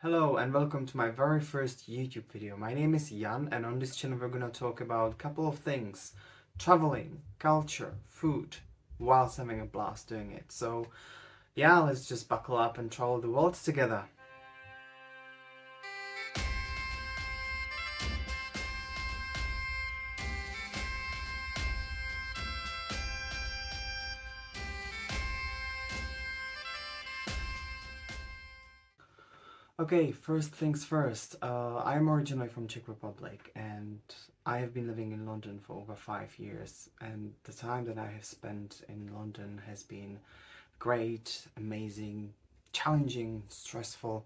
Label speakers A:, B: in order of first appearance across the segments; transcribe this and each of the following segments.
A: Hello and welcome to my very first YouTube video. My name is Jan and on this channel we're gonna talk about a couple of things. Traveling, culture, food, whilst having a blast doing it. So yeah, let's just buckle up and travel the world together. Okay, first things first. I'm originally from Czech Republic and I have been living in London for over 5 years, and the time that I have spent in London has been great, amazing, challenging, stressful,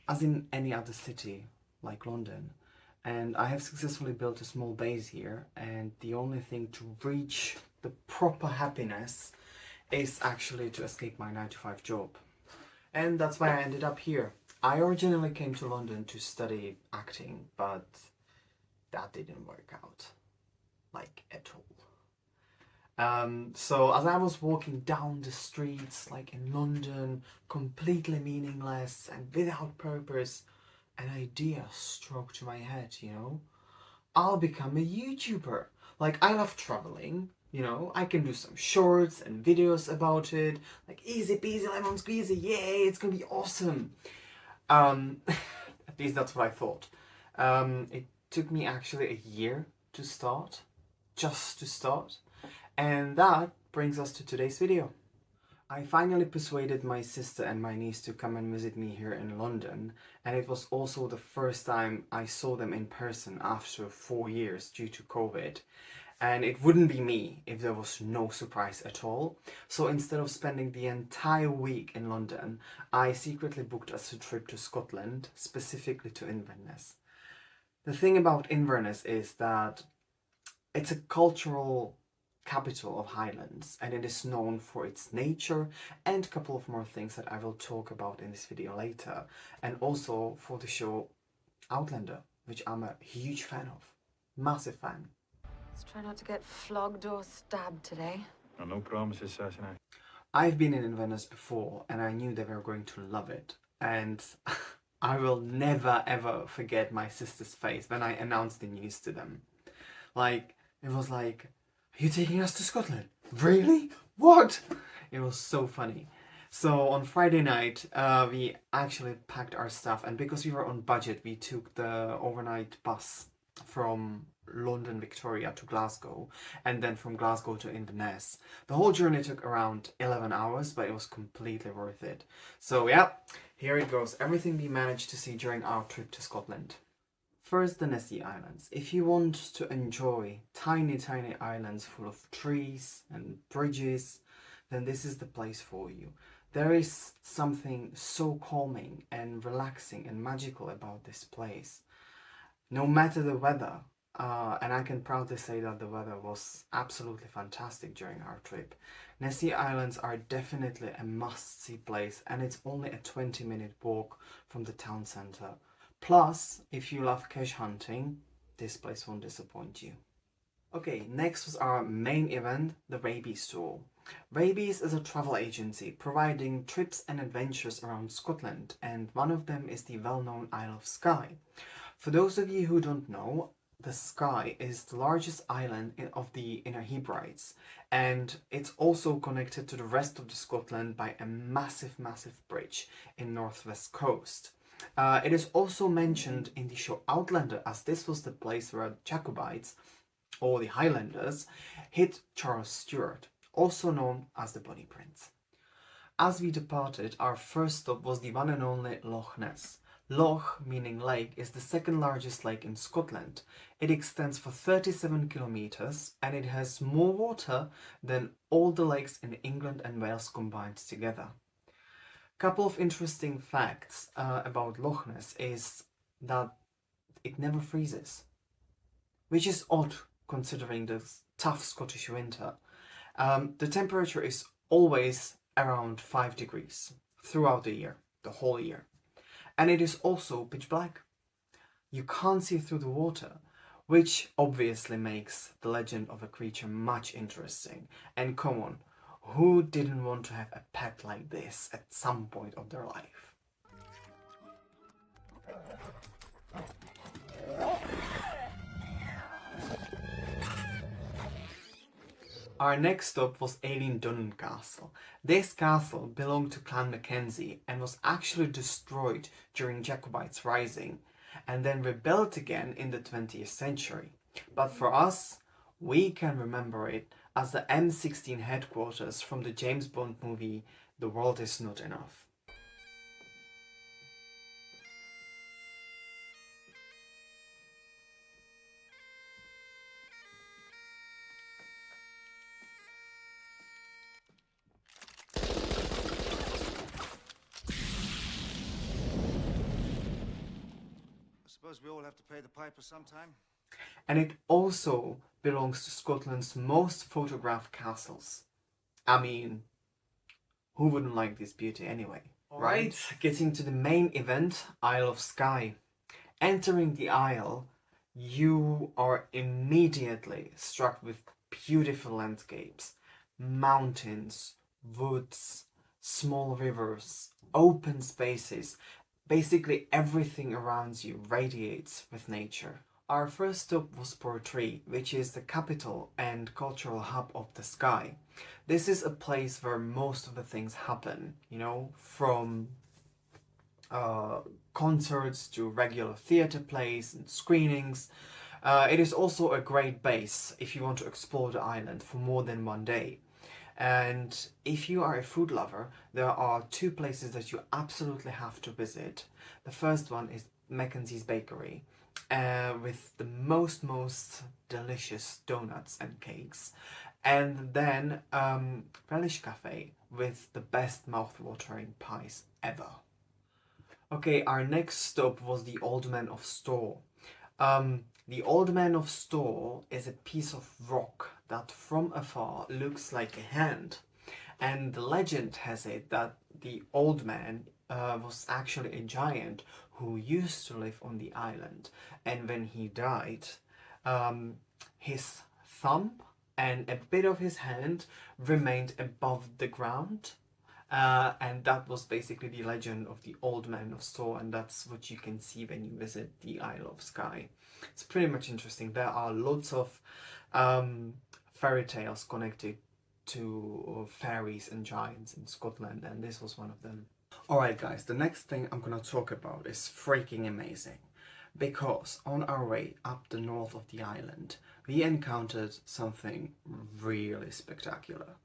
A: as in any other city like London. And I have successfully built a small base here, and the only thing to reach the proper happiness is actually to escape my 9 to 5 job. And that's why I ended up here. I originally came to London to study acting, but that didn't work out, like, at all. So as I was walking down the streets, like in London, completely meaningless and without purpose, an idea struck to my head, I'll become a YouTuber. Like, I love traveling, I can do some shorts and videos about it, like easy peasy lemon squeezy, yay, it's gonna be awesome. At least that's what I thought. It took me actually a year to start, just to start. And that brings us to today's video. I finally persuaded my sister and my niece to come and visit me here in London, and it was also the first time I saw them in person after 4 years due to COVID. And it wouldn't be me if there was no surprise at all. So instead of spending the entire week in London, I secretly booked us a trip to Scotland, specifically to Inverness. The thing about Inverness is that it's a cultural capital of Highlands, and it is known for its nature and a couple of more things that I will talk about in this video later, and also for the show Outlander, which I'm a huge fan of. Massive fan.
B: Let's try not to get flogged or stabbed today.
C: No promises, Sasha.
A: I've been in Inverness before and I knew they were going to love it, and I will never ever forget my sister's face when I announced the news to them. Like, it was like, "Are you taking us to Scotland? Really? What?" It was so funny. So on Friday night, we actually packed our stuff, and because we were on budget, we took the overnight bus from London Victoria to Glasgow, and then from Glasgow to Inverness. The whole journey took around 11 hours, but it was completely worth it. So yeah, here it goes. Everything we managed to see during our trip to Scotland. First, the Nessie Islands. If you want to enjoy tiny, tiny islands full of trees and bridges, then this is the place for you. There is something so calming and relaxing and magical about this place. No matter the weather, and I can proudly say that the weather was absolutely fantastic during our trip. Nessie Islands are definitely a must-see place, and it's only a 20-minute walk from the town centre. Plus, if you love cash hunting, this place won't disappoint you. Okay, next was our main event, the Rabies Tour. Rabies is a travel agency providing trips and adventures around Scotland, and one of them is the well-known Isle of Skye. For those of you who don't know, the Skye is the largest island of the Inner Hebrides, and it's also connected to the rest of the Scotland by a massive, massive bridge in northwest coast. It is also mentioned in the show Outlander, as this was the place where the Jacobites, or the Highlanders, hit Charles Stuart, also known as the Bonnie Prince. As we departed, our first stop was the one and only Loch Ness. Loch, meaning lake, is the second largest lake in Scotland. It extends for 37 kilometers and it has more water than all the lakes in England and Wales combined together. Couple of interesting facts about Loch Ness is that it never freezes, which is odd considering the tough Scottish winter. The temperature is always around 5 degrees throughout the year, the whole year. And it is also pitch black. You can't see through the water, which obviously makes the legend of a creature much interesting. And come on, who didn't want to have a pet like this at some point of their life? Our next stop was Eilean Castle. This castle belonged to Clan Mackenzie and was actually destroyed during Jacobites' Rising and then rebuilt again in the 20th century. But for us, we can remember it as the M16 headquarters from the James Bond movie The World Is Not Enough.
D: I suppose we all have to pay the piper sometime.
A: And it also belongs to Scotland's most photographed castles. I mean, who wouldn't like this beauty anyway? Right, getting to the main event, Isle of Skye. Entering the Isle, you are immediately struck with beautiful landscapes, mountains, woods, small rivers, open spaces. Basically everything around you radiates with nature. Our first stop was Portree, which is the capital and cultural hub of the Skye. This is a place where most of the things happen, you know, from concerts to regular theatre plays and screenings. It is also a great base if you want to explore the island for more than one day. And if you are a food lover, there are two places that you absolutely have to visit. The first one is Mackenzie's Bakery, with the most delicious donuts and cakes. And then Relish Cafe with the best mouth-watering pies ever. Okay, our next stop was the Old Man of Storr. The Old Man of Storr is a piece of rock that from afar looks like a hand. And the legend has it that the old man was actually a giant who used to live on the island. And when he died, his thumb and a bit of his hand remained above the ground. And that was basically the legend of the Old Man of Storr, and that's what you can see when you visit the Isle of Skye. It's pretty much interesting. There are lots of fairy tales connected to fairies and giants in Scotland, and this was one of them. Alright guys, the next thing I'm gonna talk about is freaking amazing, because on our way up the north of the island we encountered something really spectacular.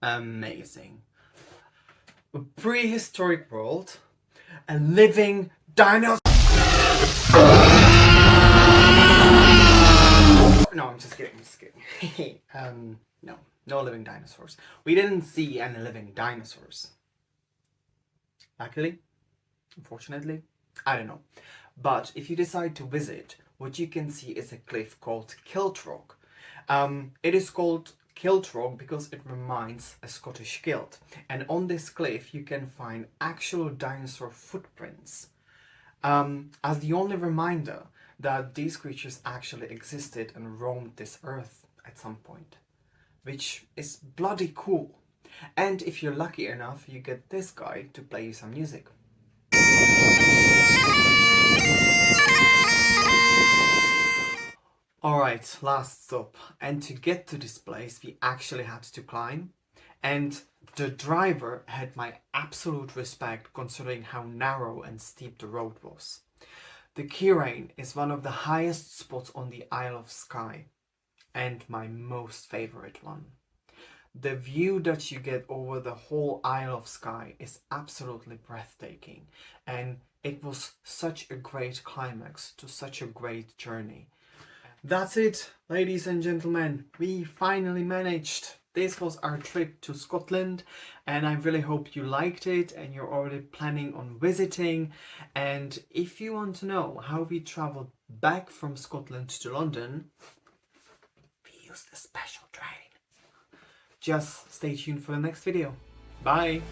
A: Amazing. A prehistoric world, a living dinosaur. No, I'm just kidding. No living dinosaurs. We didn't see any living dinosaurs. Luckily, unfortunately, I don't know. But if you decide to visit, what you can see is a cliff called Kiltrock. It is called Kiltrock because it reminds a Scottish kilt. And on this cliff you can find actual dinosaur footprints. As the only reminder that these creatures actually existed and roamed this earth at some point, which is bloody cool. And if you're lucky enough, you get this guy to play you some music. Alright, last stop. And to get to this place we actually had to climb, and the driver had my absolute respect considering how narrow and steep the road was. The Kirain is one of the highest spots on the Isle of Skye, and my most favorite one. The view that you get over the whole Isle of Skye is absolutely breathtaking, and it was such a great climax to such a great journey. That's it, ladies and gentlemen, we finally managed. This was our trip to Scotland, and I really hope you liked it and you're already planning on visiting. And if you want to know how we traveled back from Scotland to London, we used a special train. Just stay tuned for the next video. Bye!